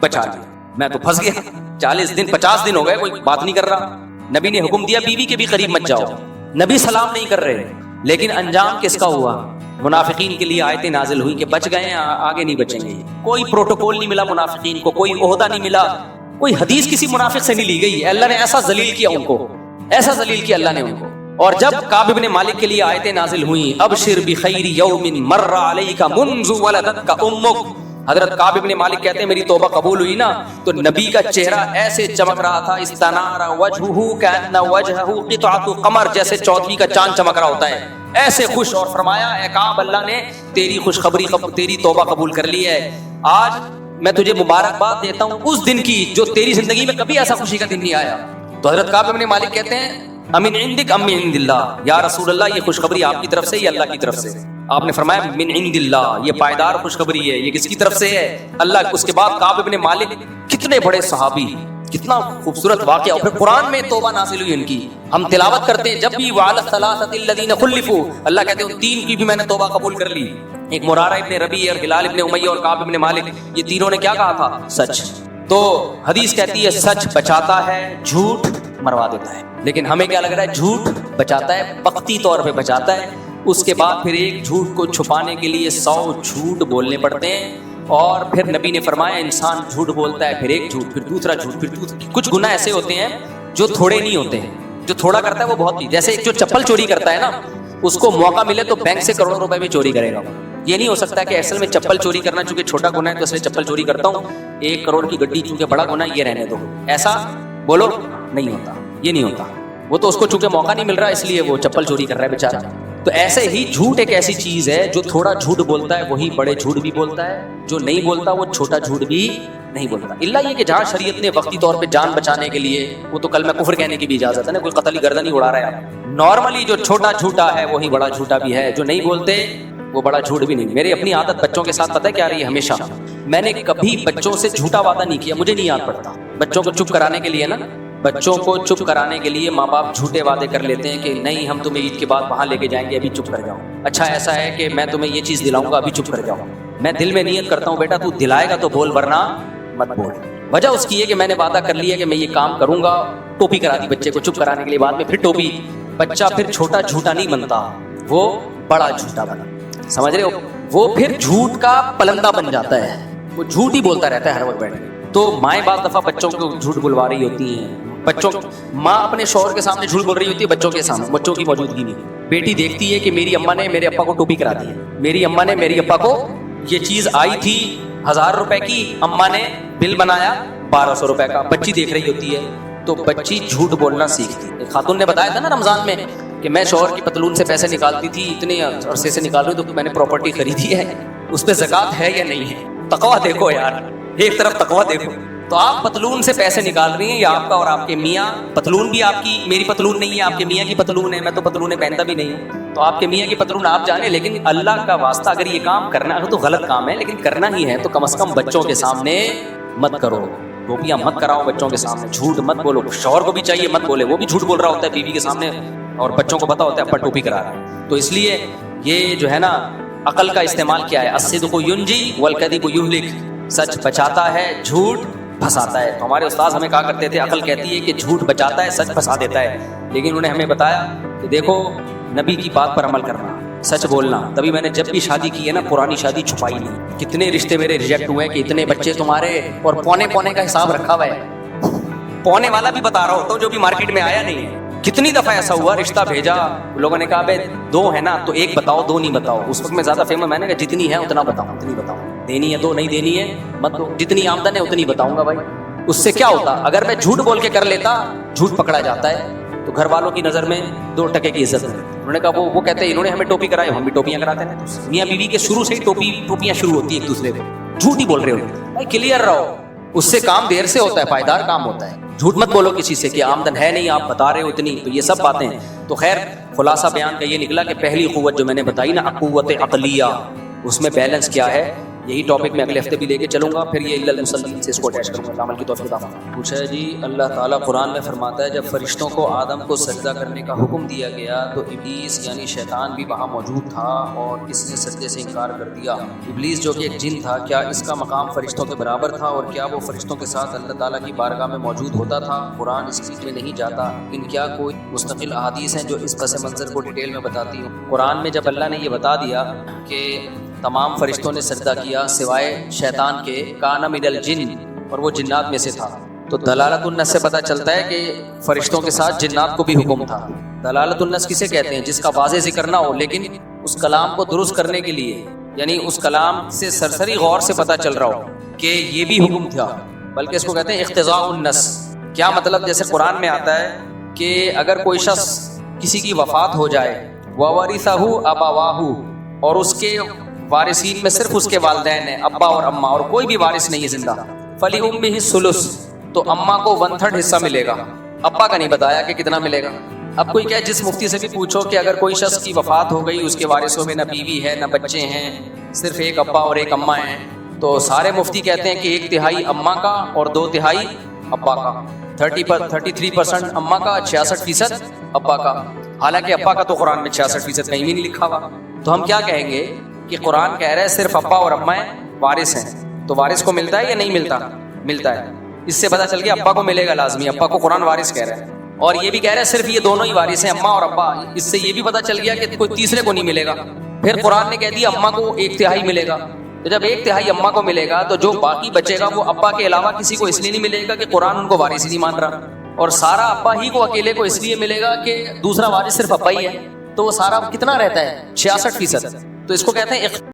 بچا لیا, میں تو پھنس گیا. 40 دن 50 دن ہو گئے, کوئی بات نہیں کر رہا. نبی نے حکم دیا بیوی کے بھی قریب مت جاؤ, نبی سلام نہیں کر رہے, لیکن انجام کس کا ہوا؟ منافقین کے لیے آیتیں نازل ہوئی کہ بچ گئے, آگے نہیں بچیں گے. کوئی پروٹوکول نہیں ملا منافقین کو, کوئی عہدہ نہیں ملا, کوئی حدیث کسی منافق سے نہیں لی گئی. اللہ نے ایسا ذلیل کیا ان کو, ایسا ذلیل کیا اللہ نے ان کو. اور جب کعب بن مالک کے لیے آیتیں نازل ہوئیں, ابشر بخیر یوم مر علیک منذ ولدتک امک, حضرت کعب بن مالک کہتے ہیں میری توبہ قبول ہوئی نا تو نبی کا چہرہ ایسے چمک رہا تھا, استنار وجہہ کأن وجہہ قطعۃ قمر, جیسے چودھویں کا چاند چمک رہا ہوتا ہے, ایسے خوش. اور فرمایا اے کعب اللہ نے تیری خوشخبری, تیری توبہ قبول کر لی ہے. آج میں تجھے مبارکباد دیتا ہوں اس دن کی جو تیری زندگی میں کبھی ایسا خوشی کا دن نہیں آیا. تو حضرت کعب بن مالک کہتے ہیں امن عندک ام من عند اللہ, یا رسول اللہ یہ خوشخبری آپ کی طرف سے یا اللہ کی طرف سے؟ آپ نے فرمایا من عند اللہ, یہ پائیدار خوشخبری ہے, یہ کس کی طرف سے ہے؟ اللہ. اس کے بعد کعب بن مالک کتنے بڑے صحابی, کتنا خوبصورت واقعہ. اور پھر قرآن میں توبہ نازل ہوئی ان کی, ہم تلاوت کرتے ہیں جب بھی وعلی الثلاثۃ الذین خلفوا, اللہ کہتے ہیں ان تین کی بھی میں نے توبہ قبول کر لی. ایک مرارہ ابن ربیع اور ہلال ابن امیہ اور کعب ابن مالک, یہ تینوں نے کیا کہا تھا؟ سچ. تو حدیث کہتی ہے سچ بچاتا ہے, جھوٹ مروا دیتا ہے. لیکن ہمیں کیا لگ رہا ہے؟ جھوٹ بچاتا ہے, وقتی طور پہ بچاتا ہے, اس کے بعد پھر ایک جھوٹ کو چھپانے کے لیے 100 جھوٹ بولنے پڑتے ہیں. اور پھر نبی نے فرمایا انسان جھوٹ بولتا ہے, پھر ایک جھوٹ, پھر دوسرا جھوٹ, پھر دوسرا. کچھ گناہ ایسے ہوتے ہیں جو تھوڑے نہیں ہوتے ہیں, جو تھوڑا کرتا ہے وہ بہت. جیسے ایک جو چپل چوری کرتا ہے نا, اس کو موقع ملے تو بینک سے کروڑوں روپے بھی چوری کرے گا. یہ نہیں ہو سکتا کہ اصل میں چپل چوری کرنا چونکہ چھوٹا گناہ ہے تو اس لیے چپل چوری کرتا ہوں, 1 کروڑ کی گڈی چونکہ بڑا گناہ ہے یہ رہنے دو, ایسا بولو نہیں ہوتا. یہ نہیں ہوتا, وہ تو اس کو چونکہ موقع نہیں مل رہا اس لیے وہ چپل چوری کر رہا ہے بیچارہ. تو ایسے ہی جھوٹ ایک ایسی چیز ہے جو تھوڑا جھوٹ بولتا ہے وہی بڑے جھوٹ بھی بولتا ہے, جو نہیں بولتا وہ چھوٹا جھوٹ بھی نہیں بولتا. اللہ یہ کہ جہاں شریعت نے وقتی طور پہ جان بچانے کے لیے, وہ تو کل میں کفر کہنے کی بھی اجازت ہے نا, کوئی قتل گردن نہیں اڑا رہا ہے. نارملی جو چھوٹا جھوٹا ہے وہی بڑا جھوٹا بھی ہے, جو نہیں بولتے وہ بڑا جھوٹ بھی نہیں. میری اپنی عادت بچوں کے ساتھ پتہ ہے کیا رہی ہے ہمیشہ, میں نے کبھی بچوں سے جھوٹا وعدہ نہیں کیا, مجھے نہیں یاد پڑتا. بچوں کو چپ کرانے کے لیے نا, بچوں کو چپ کرانے کے لیے ماں باپ جھوٹے وعدے کر لیتے ہیں کہ نہیں ہم تمہیں عید کے بعد وہاں لے کے جائیں گے, ابھی چپ کر جاؤ. اچھا ایسا ہے کہ میں تمہیں یہ چیز دلاؤں گا, ابھی چپ کر جاؤ. میں دل میں نیت کرتا ہوں بیٹا تو دلائے گا تو بول ورنہ مت بول. وجہ اس کی ہے کہ میں نے وعدہ کر لیا کہ میں یہ کام کروں گا. ٹوپی کرا دی بچے کو چپ کرانے کے لیے, بعد میں پھر ٹوپی. بچہ پھر چھوٹا جھوٹا نہیں بنتا, وہ بڑا جھوٹا بنا. سمجھ رہے ہو؟ وہ پھر جھوٹ کا پلندہ بن جاتا ہے, وہ جھوٹ ہی بولتا رہتا ہے ہر وقت بیٹھ کے. تو مائیں بعض دفعہ بچوں کو جھوٹ بلوا رہی ہوتی ہیں, بچوں ماں اپنے شوہر کے سامنے جھوٹ بول رہی ہوتی ہے بچوں کے سامنے, بچوں کی موجودگی میں. بیٹی دیکھتی ہے کہ میری اماں نے میرے ابا کو ٹوپی کرا دی ہے, میری اماں نے میری ابا کو یہ چیز آئی تھی 1000 روپے کی, اماں نے بل بنایا 1200 روپے کا. بچی دیکھ رہی ہوتی ہے تو بچی جھوٹ بولنا سیکھتی. ایک خاتون نے بتایا تھا نا رمضان میں کہ میں شوہر کی پتلون سے پیسے نکالتی تھی, اتنے عرصے سے نکال رہی تو میں نے پراپرٹی خریدی ہے, اس پہ زکوٰۃ ہے یا نہیں ہے. تقویٰ دیکھو یار, ایک طرف تقویٰ دیکھو. تو آپ پتلون سے پیسے نکال رہی ہیں, یا آپ کا اور آپ کے میاں, پتلون بھی آپ کی, میری پتلون نہیں ہے, آپ کے میاں کی پتلون ہے, میں تو پتلونیں پہنتا بھی نہیں ہوں, تو آپ کے میاں کی پتلون آپ جانے. لیکن اللہ کا واسطہ اگر یہ کام کرنا ہے تو غلط کام ہے, لیکن کرنا ہی ہے تو کم از کم بچوں کے سامنے مت کرو. ٹوپیاں مت کراؤ بچوں کے سامنے, جھوٹ مت بولو. شوہر کو بھی چاہیے مت بولے, وہ بھی جھوٹ بول رہا ہوتا ہے بیوی کے سامنے, اور بچوں کو پتا ہوتا ہے ابا ٹوپی کرا رہا ہے. تو اس لیے یہ جو ہے نا عقل کا استعمال کیا ہے, الصدق ینجی والکذب یہلک, سچ بچاتا ہے, جھوٹ پھنساتا ہے. تو ہمارے استاد ہمیں کہا کرتے تھے عقل کہتی ہے کہ جھوٹ بچاتا ہے, سچ پھنسا دیتا ہے. لیکن انہوں نے ہمیں بتایا کہ دیکھو نبی کی بات پر عمل کرنا, سچ بولنا. تبھی میں نے جب بھی شادی کی ہے نا پرانی شادی چھپائی نہیں. کتنے رشتے میرے ریجیکٹ ہوئے کہ اتنے بچے تمہارے, اور پونے کا حساب رکھا ہوا ہے. پونے والا بھی بتا رہا ہوتا ہوں جو بھی مارکیٹ میں آیا نہیں ہے. کتنی دفعہ ایسا ہوا رشتہ بھیجا, لوگوں نے کہا بھائی 2 ہے نا تو 1 بتاؤ, 2 نہیں بتاؤ. اس وقت میں زیادہ فیمس, میں نے کہا جتنی ہے اتنا بتاؤ, اتنی بتاؤ. دینی ہے 2, نہیں دینی ہے مت دو, جتنی آمدن ہے اتنی بتاؤں گا. بھائی اس سے کیا ہوتا, اگر میں جھوٹ بول کے کر لیتا, جھوٹ پکڑا جاتا ہے تو گھر والوں کی نظر میں 2 ٹکے کی عزت ہے. انہوں نے کہا وہ کہتے ہیں انہوں نے ہمیں ٹوپی کرائی, ہم بھی ٹوپیاں کراتے ہیں. میاں بیوی کے شروع سے ہی ٹوپیاں شروع ہوتی ہے ایک دوسرے کو. جھوٹ ہی بول رہے ہو بھائی, کلیئر رہو, اس سے کام دیر سے ہوتا ہے, پائیدار کام ہوتا ہے. جھوٹ مت بولو کسی سے کہ آمدن ہے نہیں, آپ بتا رہے ہو اتنی. تو یہ سب باتیں ہیں. تو خیر خلاصہ بیان کا یہ نکلا کہ پہلی قوت جو میں نے بتائی نا, قوت عقلیہ, اس میں بیلنس کیا ہے یہی ٹاپک میں اگلے ہفتے بھی لے کے چلوں گا، پھر یہ الا المصلین سے اس کو اٹیچ کروں گا۔ عمل کی توفیق عطا فرمائے۔ پوچھا ہے جی، اللہ تعالیٰ قرآن میں فرماتا ہے جب فرشتوں کو آدم کو سجدہ کرنے کا حکم دیا گیا تو ابلیس یعنی شیطان بھی وہاں موجود تھا اور اس نے سجدے سے انکار کر دیا۔ ابلیس جو کہ ایک جن تھا، کیا اس کا مقام فرشتوں کے برابر تھا اور کیا وہ فرشتوں کے ساتھ اللہ تعالیٰ کی بارگاہ میں موجود ہوتا تھا؟ قرآن اس چیز میں نہیں جاتا، ان کیا کوئی مستقل احادیث ہیں جو اس پس منظر کو ڈیٹیل میں بتاتی ہوں؟ قرآن میں جب اللہ نے یہ بتا دیا کہ تمام فرشتوں نے سجدہ کیا سوائے شیطان کے، کان من الجن، اور وہ جنات میں سے تھا، تو دلالت النص سے پتہ چلتا ہے کہ فرشتوں کے ساتھ جنات کو بھی حکم تھا۔ دلالت النص کسے کہتے ہیں؟ جس کا واضح ذکر نہ ہو لیکن اس کلام کو درست کرنے کے لیے، یعنی اس کلام سے سرسری غور سے پتہ چل رہا ہو کہ یہ بھی حکم تھا، بلکہ اس کو کہتے ہیں اقتضاء النص۔ کیا مطلب؟ جیسے قرآن میں آتا ہے کہ اگر کوئی شخص کسی کی وفات ہو جائے وَوَرِثَهُ أَبَوَاهُ، اور اس کے وارثین میں صرف اس کے والدین ہیں، ابا اور اماں، اور کوئی بھی وارث نہیں ہے زندہ، فَلِأُمِّهِ الثُّلُثُ، تو اماں کو 1/3 حصہ ملے گا، ابا کا نہیں بتایا کہ کتنا ملے گا۔ اب کوئی کہے، جس مفتی سے بھی پوچھو کہ اگر کوئی شخص کی وفات ہو گئی، اس کے وارثوں میں نہ بیوی ہے نہ بچے ہیں، صرف ایک ابا اور ایک اماں ہیں، تو سارے مفتی کہتے ہیں کہ 1/3 اماں کا اور 2/3 ابا کا، 33% اماں کا، 66% ابا کا۔ حالانکہ ابا کا تو قرآن میں 66% کہیں بھی نہیں لکھا ہوا۔ تو ہم کیا کہیں گے کہ قرآن کہہ رہا ہے صرف ابا اور اماں وارث ہیں، تو وارث کو ملتا ہے یا نہیں ملتا؟ ملتا ہے۔ اس سے پتہ چل گیا ابا کو ملے گا لازمی، ابا کو قرآن وارث کہہ رہا ہے، اور یہ بھی کہہ رہا ہے صرف یہ دونوں ہی وارث ہیں، اماں اور ابا۔ اس سے یہ بھی پتہ چل گیا کہ کوئی تیسرے کو نہیں ملے گا۔ پھر قرآن نے کہہ دیا اماں کو 1/3 ملے گا، تو جب 1/3 اماں کو ملے گا تو جو باقی بچے گا وہ ابا کے علاوہ کسی کو اس لیے نہیں ملے گا کہ قرآن ان کو وارث ہی نہیں مان رہا، اور سارا ابا ہی کو اکیلے کو اس لیے ملے گا کہ دوسرا وارث صرف ابا ہی ہے، تو وہ سارا کتنا رہتا ہے؟ 66%۔ تو اس کو کہتے ہیں